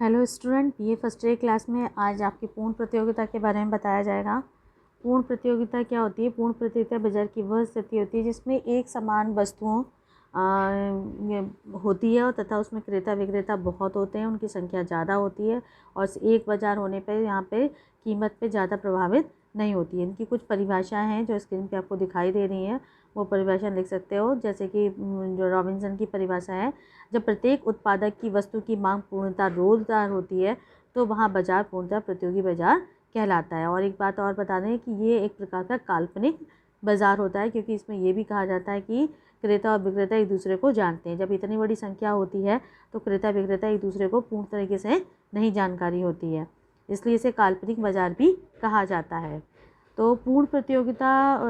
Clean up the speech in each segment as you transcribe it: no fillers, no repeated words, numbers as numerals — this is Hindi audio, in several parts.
हेलो स्टूडेंट, ये फर्स्ट ईयर क्लास में आज आपकी पूर्ण प्रतियोगिता के बारे में बताया जाएगा। पूर्ण प्रतियोगिता क्या होती है? पूर्ण प्रतियोगिता बाजार की वह स्थिति होती है जिसमें एक समान वस्तुओं होती है और तथा उसमें क्रेता विक्रेता बहुत होते हैं, उनकी संख्या ज़्यादा होती है और एक बाज़ार होने पर यहाँ पे कीमत पे ज़्यादा प्रभावित नहीं होती है। इनकी कुछ परिभाषाएं हैं जो स्क्रीन पे आपको दिखाई दे रही हैं, वो परिभाषा लिख सकते हो। जैसे कि जो रॉबिन्सन की परिभाषा है, जब प्रत्येक उत्पादक की वस्तु की मांग पूर्णतः रोजगार होती है तो वहाँ बाजार पूर्णतः प्रतियोगी बाजार कहलाता है। और एक बात और बता दें कि ये एक प्रकार का काल्पनिक बाजार होता है, क्योंकि इसमें यह भी कहा जाता है कि क्रेता और विक्रेता एक दूसरे को जानते हैं। जब इतनी बड़ी संख्या होती है तो क्रेता विक्रेता एक दूसरे को पूर्ण तरीके से नहीं जानकारी होती है, इसलिए इसे काल्पनिक बाजार भी कहा जाता है। तो पूर्ण प्रतियोगिता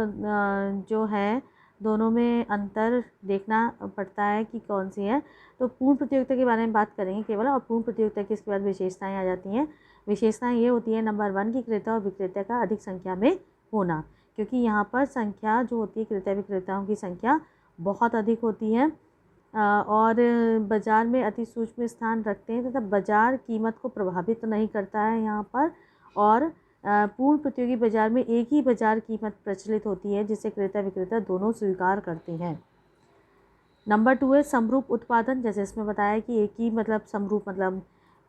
जो है, दोनों में अंतर देखना पड़ता है कि कौन सी है। तो पूर्ण प्रतियोगिता के बारे में बात करेंगे केवल, और पूर्ण प्रतियोगिता की इसके बाद विशेषताएं आ जाती हैं। विशेषताएं ये होती है, नंबर 1 की क्रेता और विक्रेता का अधिक संख्या में होना, क्योंकि यहाँ पर संख्या जो होती है क्रेता विक्रेताओं की संख्या बहुत अधिक होती है और बाज़ार में अति सूक्ष्म स्थान रखते हैं तथा बाज़ार कीमत को प्रभावित नहीं करता है यहाँ पर। और पूर्ण प्रतियोगी बाज़ार में एक ही बाज़ार कीमत प्रचलित होती है जिसे क्रेता विक्रेता दोनों स्वीकार करते हैं। नंबर 2 है समरूप उत्पादन। जैसे इसमें बताया कि एक ही समरूप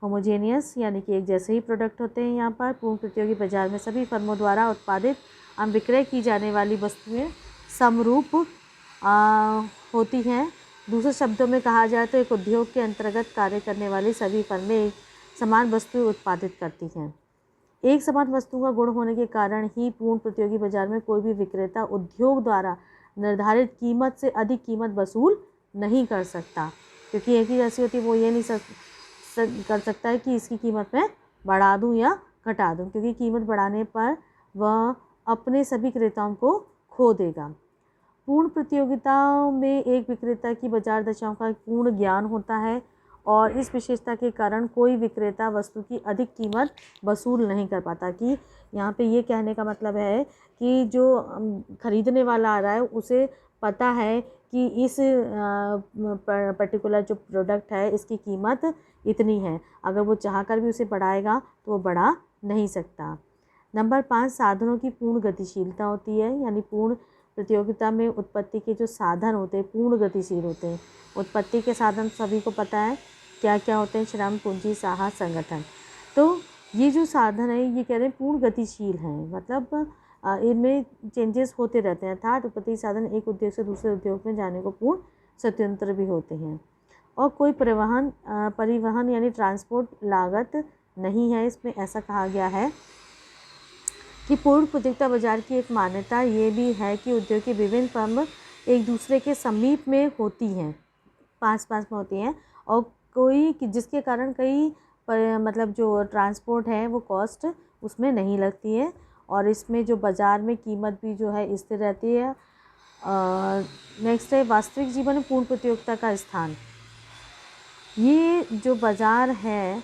होमोजेनियस, यानी कि एक जैसे ही प्रोडक्ट होते हैं। यहाँ पर पूर्ण प्रतियोगी बाज़ार में सभी फर्मों द्वारा उत्पादित एवं विक्रय की जाने वाली वस्तुएं समरूप होती हैं। दूसरे शब्दों में कहा जाए तो एक उद्योग के अंतर्गत कार्य करने वाली सभी फर्में एक समान वस्तुएं उत्पादित करती हैं। एक समान वस्तु का गुण होने के कारण ही पूर्ण प्रतियोगी बाजार में कोई भी विक्रेता उद्योग द्वारा निर्धारित कीमत से अधिक कीमत वसूल नहीं कर सकता, क्योंकि एक ही जैसी होती है। वो ये नहीं कर सकता है कि इसकी कीमत मैं बढ़ा दूं या घटा दूं, क्योंकि कीमत बढ़ाने पर वह अपने सभी क्रेताओं को खो देगा। पूर्ण प्रतियोगिताओं में एक विक्रेता की बाजार दशाओं का पूर्ण ज्ञान होता है और इस विशेषता के कारण कोई विक्रेता वस्तु की अधिक कीमत वसूल नहीं कर पाता। कि यहाँ पे ये कहने का मतलब है कि जो खरीदने वाला आ रहा है उसे पता है कि इस पर्टिकुलर जो प्रोडक्ट है इसकी कीमत इतनी है, अगर वो चाह कर भी उसे बढ़ाएगा तो वो बढ़ा नहीं सकता। नंबर 5 साधनों की पूर्ण गतिशीलता होती है, यानी पूर्ण प्रतियोगिता में उत्पत्ति के जो साधन होते हैं पूर्ण गतिशील होते हैं। उत्पत्ति के साधन सभी को पता है क्या क्या होते हैं, श्रम, पूंजी, साहस, संगठन। तो ये जो साधन है ये कह रहे हैं पूर्ण गतिशील हैं, मतलब इनमें चेंजेस होते रहते हैं, अर्थात उत्पत्ति साधन एक उद्योग से दूसरे उद्योग में जाने को पूर्ण स्वतंत्र भी होते हैं। और कोई परिवहन यानी ट्रांसपोर्ट लागत नहीं है इसमें। ऐसा कहा गया है कि पूर्ण प्रतियोगिता बाजार की एक मान्यता ये भी है कि उद्योग की विभिन्न फर्म एक दूसरे के समीप में होती हैं, पास में होती हैं, और कोई जिसके कारण कई जो ट्रांसपोर्ट है वो कॉस्ट उसमें नहीं लगती है और इसमें जो बाज़ार में कीमत भी जो है स्थिर रहती है। नेक्स्ट है वास्तविक जीवन में पूर्ण प्रतियोगिता का स्थान। ये जो बाज़ार है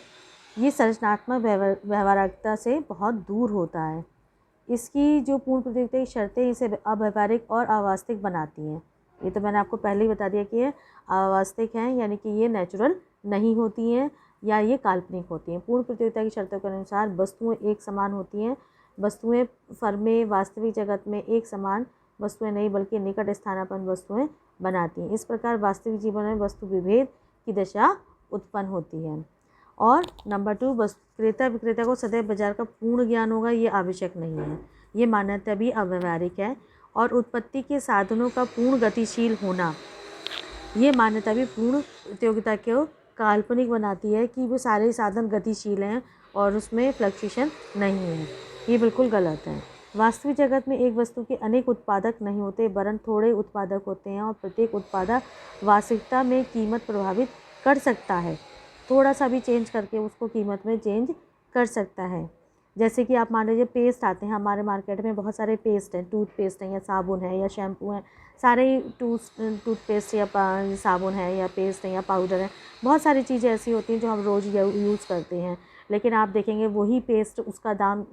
ये संरचनात्मक व्यवहारिकता से बहुत दूर होता है। इसकी जो पूर्ण प्रतियोगिता की शर्तें इसे अव्यवहारिक और अवास्तविक बनाती हैं। ये तो मैंने आपको पहले ही बता दिया कि ये अवास्तविक हैं, यानी कि ये नेचुरल नहीं होती हैं या ये काल्पनिक होती हैं। पूर्ण प्रतियोगिता की शर्तों के अनुसार वस्तुएं एक समान होती हैं। वस्तुएं फर्में वास्तविक जगत में एक समान वस्तुएं नहीं बल्कि निकट स्थानापन्न वस्तुएं बनाती हैं। इस प्रकार वास्तविक जीवन में वस्तु विभेद की दशा उत्पन्न होती है। और नंबर 2 क्रेता विक्रेता को सदैव बाजार का पूर्ण ज्ञान होगा, ये आवश्यक नहीं है, ये मान्यता भी अव्यवहारिक है। और उत्पत्ति के साधनों का पूर्ण गतिशील होना, ये मान्यता भी पूर्ण प्रतियोगिता को काल्पनिक बनाती है कि वो सारे साधन गतिशील हैं और उसमें फ्लक्चुएशन नहीं है, ये बिल्कुल गलत है। वास्तविक जगत में एक वस्तु के अनेक उत्पादक नहीं होते वरन थोड़े उत्पादक होते हैं और प्रत्येक उत्पादक वास्तविकता में कीमत प्रभावित कर सकता है, थोड़ा सा भी चेंज करके उसको कीमत में चेंज कर सकता है। जैसे कि आप मान लीजिए पेस्ट आते हैं हमारे मार्केट में, बहुत सारे पेस्ट हैं, टूथपेस्ट हैं या साबुन है या शैम्पू हैं, सारे टूथपेस्ट या साबुन है या पेस्ट है या पाउडर है, बहुत सारी चीज़ें ऐसी होती हैं जो हम रोज़ यूज़ करते हैं। लेकिन आप देखेंगे वही पेस्ट उसका दाम,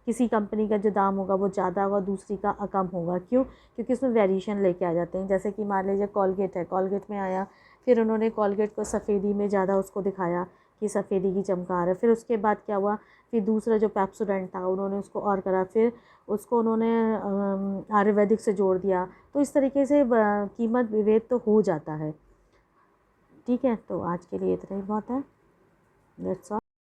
किसी कंपनी का जो दाम होगा वो ज़्यादा होगा, दूसरी का कम होगा। क्यों? क्योंकि उसमें वेरिएशन लेके आ जाते हैं। जैसे कि मान लीजिए कॉलगेट है, कॉलगेट में आया, फिर उन्होंने कॉलगेट को सफ़ेदी में ज़्यादा उसको दिखाया कि सफ़ेदी की चमकार है। फिर उसके बाद क्या हुआ, फिर दूसरा जो पेप्सोडेंट था उन्होंने उसको और करा, फिर उसको उन्होंने आयुर्वेदिक से जोड़ दिया। तो इस तरीके से कीमत विभेद तो हो जाता है। ठीक है, तो आज के लिए इतना ही बहुत है। That's all.